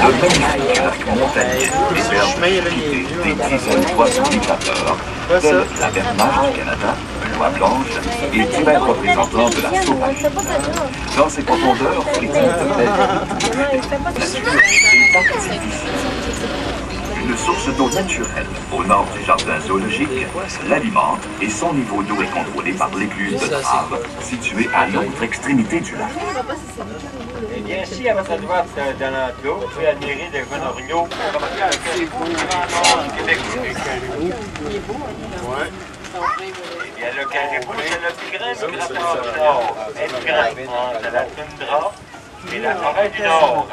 magnifique lac Montagnier héberge des dizaines d'oiseaux migrateurs, tels la berne-mare du Canada, l'oie blanche et divers représentants de la sauvagerie. Dans ses profondeurs frétillent de belles une source d'eau naturelle au nord du jardin zoologique l'alimente et son niveau d'eau est contrôlé par l'écluse de Trave, située à l'autre extrémité du lac. Eh bien, ici, à votre droite, dans l'enclos, vous pouvez admirer le Gonorrio. C'est beau, du Québec. Il est beau, hein? Oui. Eh bien, le caribou, c'est le plus grand migrateur du Nord. Immigrant entre la toundra et la forêt du Nord.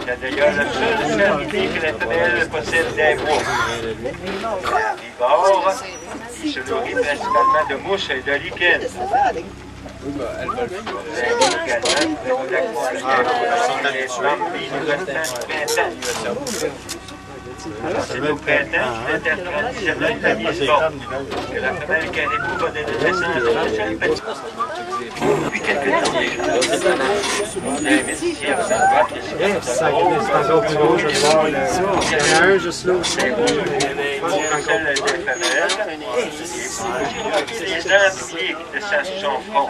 C'est d'ailleurs le seul certifié que la femelle possède des bois. L'ivore, il se nourrit principalement de mouches et de lichens. C'est au printemps qu'il est traditionnel la mise forte, que la femelle caribou va donner naissance à un seul petit. Depuis quelques temps déjà. Ici, à sa droite, c'est un autre rouge, je vois. Il y en a un juste là aussi. C'est celle des femelles. Les impliqués de son front.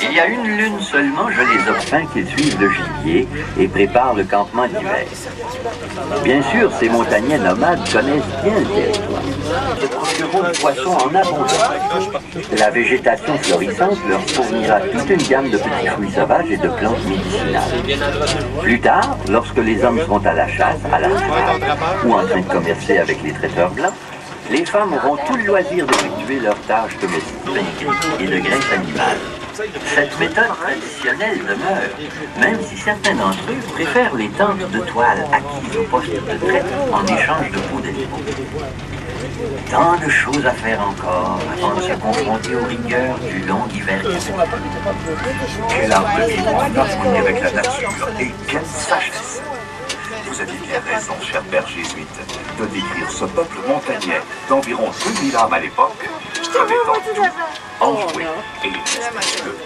Il y a une lune seulement, je les obtins qu'ils suivent le gibier et préparent le campement d'hiver. Bien sûr, ces montagnais nomades connaissent bien le territoire. Ils se procureront du poisson en abondance. La végétation florissante leur fournira toute une gamme de petits fruits sauvages et de plantes médicinales. Plus tard, lorsque les hommes seront à la chasse, à la chasse ou en train de commercer avec les traiteurs blancs, les femmes auront tout le loisir d'effectuer leurs tâches domestiques et de graisse animale. Cette méthode traditionnelle demeure, même si certains d'entre eux préfèrent les tentes de toile acquises au poste de traite en échange de peau d'animaux. Tant de choses à faire encore avant de se confronter aux rigueurs du long hiver. Quel art de vivre en harmonie avec la nature et quelle sagesse! Vous aviez bien raison, cher père jésuite, de décrire ce peuple montagnais d'environ 2000 âmes à l'époque, revêtant tout, enjoué et respectueux.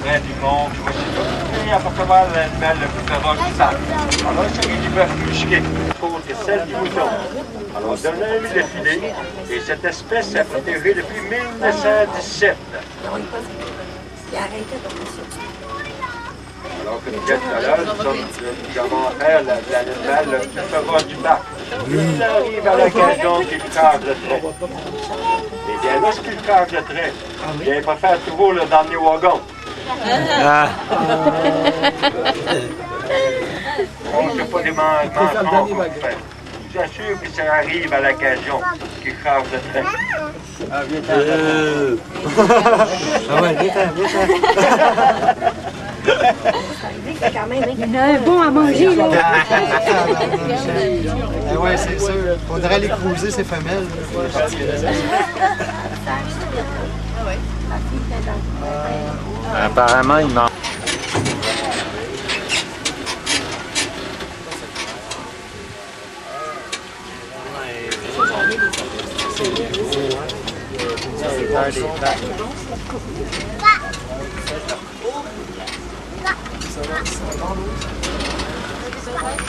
Près du monde, voici à apercevoir l'animal le plus féroce du sac. Alors, celui du bœuf musqué, autre que celle du mouton. Alors, donnez-lui le filet, et cette espèce a protégé depuis 1917. Alors que nous disons tout à l'heure, nous avons affaire à l'animal le plus féroce du parc. Il arrive à l'occasion qu'il crache le trait. Et bien, lorsqu'il crache le trait, il préfère toujours le dernier wagon. On ne fait pas des manquements qu'on fait. Je vous assure que ça arrive à l'occasion qu'il crave le train. Ah, viens-t'en. Ah ouais, viens-t'en. Il y en a un bon à manger, là. Ah ouais, c'est sûr. Faudrait aller cruiser ces femelles. Apparemment, il manque.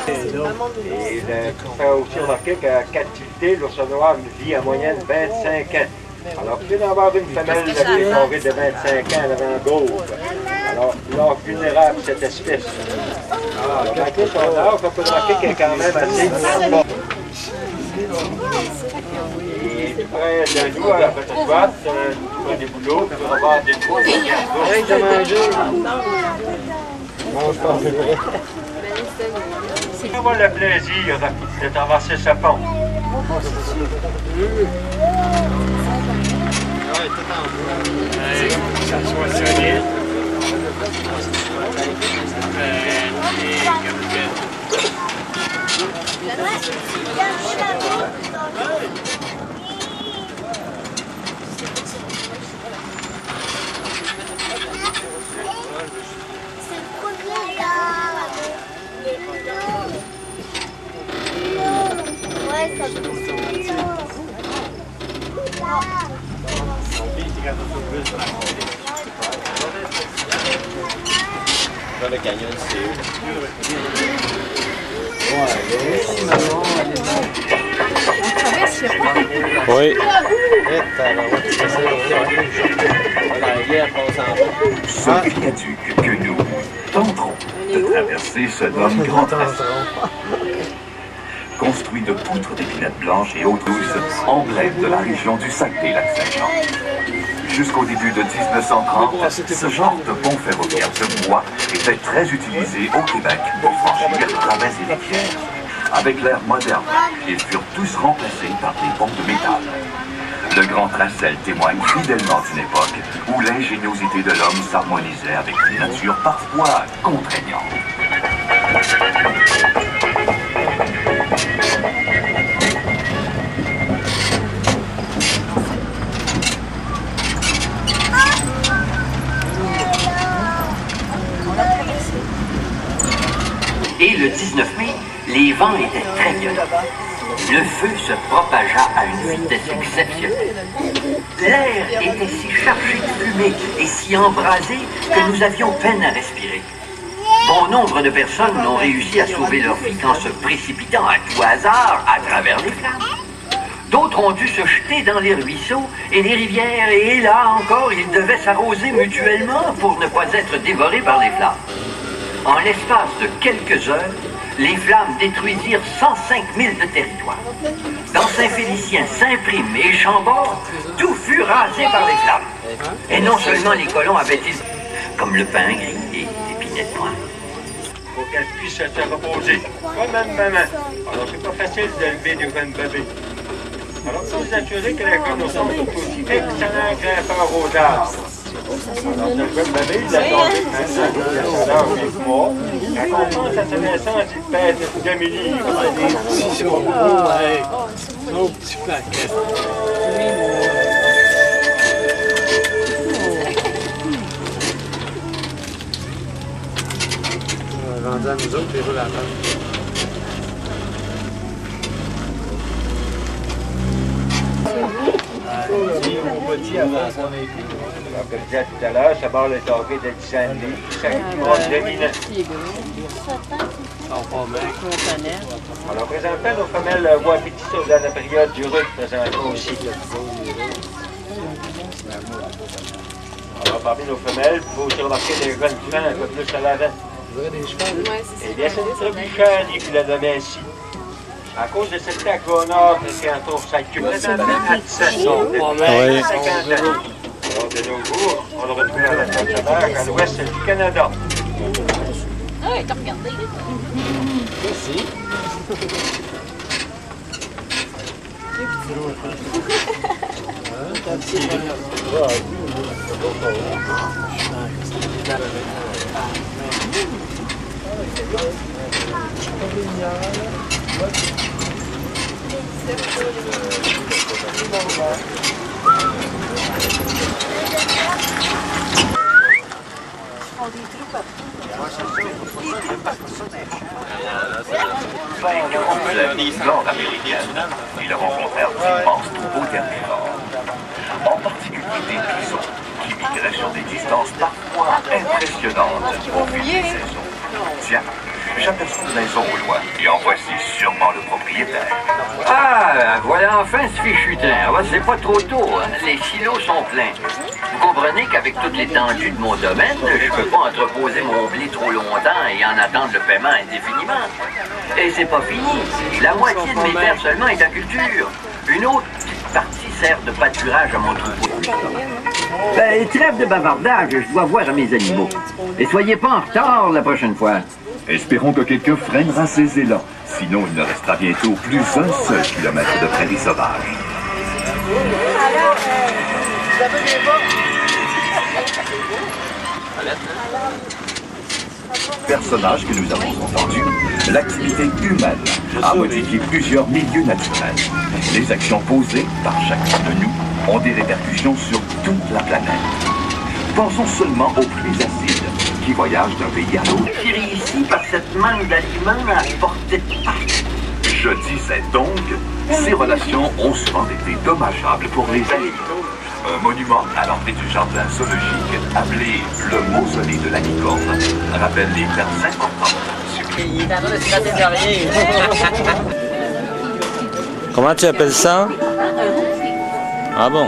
Et il faut aussi remarquer qu'à captivité, l'ours noir vit en moyenne 25 ans. Alors, il peut y avoir une femelle qui est tombée de 25 ans avant-gauche. Alors, l'âge vulnérable de cette espèce. Alors, malgré son âge, on peut remarquer qu'elle est quand même assez forte. Et près de nous, à votre droite, près des boulots, on va avoir des trous. Arrête de manger. C'est avoir le plaisir de traverser ce pont. Ça soit solide. faire le canyon, c'est oui. Ce viaduc que nous tenterons de traverser se nomme Grand Tracé. Construit de poutres d'épinette blanches et eau douce, emblème de la région du Saguenay-Lac-Saint-Jean. Jusqu'au début de 1930, ce genre de pont ferroviaire de bois était très utilisé au Québec pour franchir ravins et rivières. Avec l'ère moderne, ils furent tous remplacés par des ponts de métal. Le Grand Tracé témoigne fidèlement d'une époque où l'ingéniosité de l'homme s'harmonisait avec une nature parfois contraignante. Et le 19 mai, les vents étaient très violents. Le feu se propagea à une vitesse exceptionnelle. L'air était si chargé de fumée et si embrasé que nous avions peine à respirer. Bon nombre de personnes ont réussi à sauver leur vie en se précipitant à tout hasard à travers les flammes. D'autres ont dû se jeter dans les ruisseaux et les rivières, et là encore, ils devaient s'arroser mutuellement pour ne pas être dévorés par les flammes. En l'espace de quelques heures, les flammes détruisirent 105 000 de territoire. Dans Saint-Félicien, Saint-Prime et Chambord, tout fut rasé par les flammes. Et non seulement les colons avaient-ils, comme le pain gris et l'épinette noire. Pour qu'elle puisse se reposer, comme une maman. Alors, c'est pas facile d'élever des jeunes bébés. Alors, pour vous assurer que les jeunes sont aussi excellents grimpeurs aux arbres. Alors, le jeune bébé, il a tombé maintenant, il a son âge 8 mois. Quand on pense à sa naissance, il pèse 2 livres. Son petit paquet. Rendu à nous autres, les roues à la table. Comme je disais tout à l'heure, ça barre le target de 10 ans de livres, chaque monde dominant. Alors, présentement, nos femelles voient petit sur dans la période du rude, présentement aussi. Alors, parmi nos femelles, il faut aussi remarquer des jeunes femmes un peu plus à l'avant. Eh bien, c'est des trébucheurs, les philodomés ici. À cause de cette plaque jaunâtre qui entoure sa queue, présentement à 17 ans, depuis 50 ans. Alors, de nos jours, on le retrouve à la Sainte-Sauveur, à l'ouest du Canada. Ah, t'as regardé. Merci. La nord-américaine, ils rencontrèrent d'immenses troupeaux d'herbivores, en particulier des bisons, qui migraient sur des distances parfois impressionnantes au fil des saisons. Tiens, j'aperçois une maison au loin, et en voici sûrement le propriétaire. Ah, voilà enfin ce fichu train. Ah, c'est pas trop tôt, hein. Les silos sont pleins. Vous comprenez qu'avec toute l'étendue de mon domaine, je peux pas entreposer mon blé trop longtemps et en attendre le paiement indéfiniment. Et c'est pas fini. La moitié de mes terres seulement est en culture. Une autre petite partie sert de pâturage à mon troupeau. Ben, trêve de bavardage, je dois voir à mes animaux. Et soyez pas en retard la prochaine fois. Espérons que quelqu'un freinera ses élans, sinon il ne restera bientôt plus un seul kilomètre de prairie sauvage. Personnage que nous avons entendu, l'activité humaine a modifié plusieurs milieux naturels. Les actions posées par chacun de nous ont des répercussions sur toute la planète. Pensons seulement aux pluies acides qui voyagent d'un pays à l'autre. Je suis ici par cette manne d'aliments à portée de pain. Je disais donc, ces relations ont souvent été dommageables pour les animaux. Un monument à l'entrée du jardin zoologique, appelé le mausolée de la licorne, rappelle les dates importantes. Il est en train de se gratter derrière. Comment tu appelles ça? Ah bon?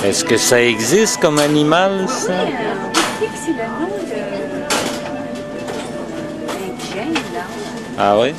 Est-ce que ça existe comme animal, ça? C'est le nom de... Ah oui?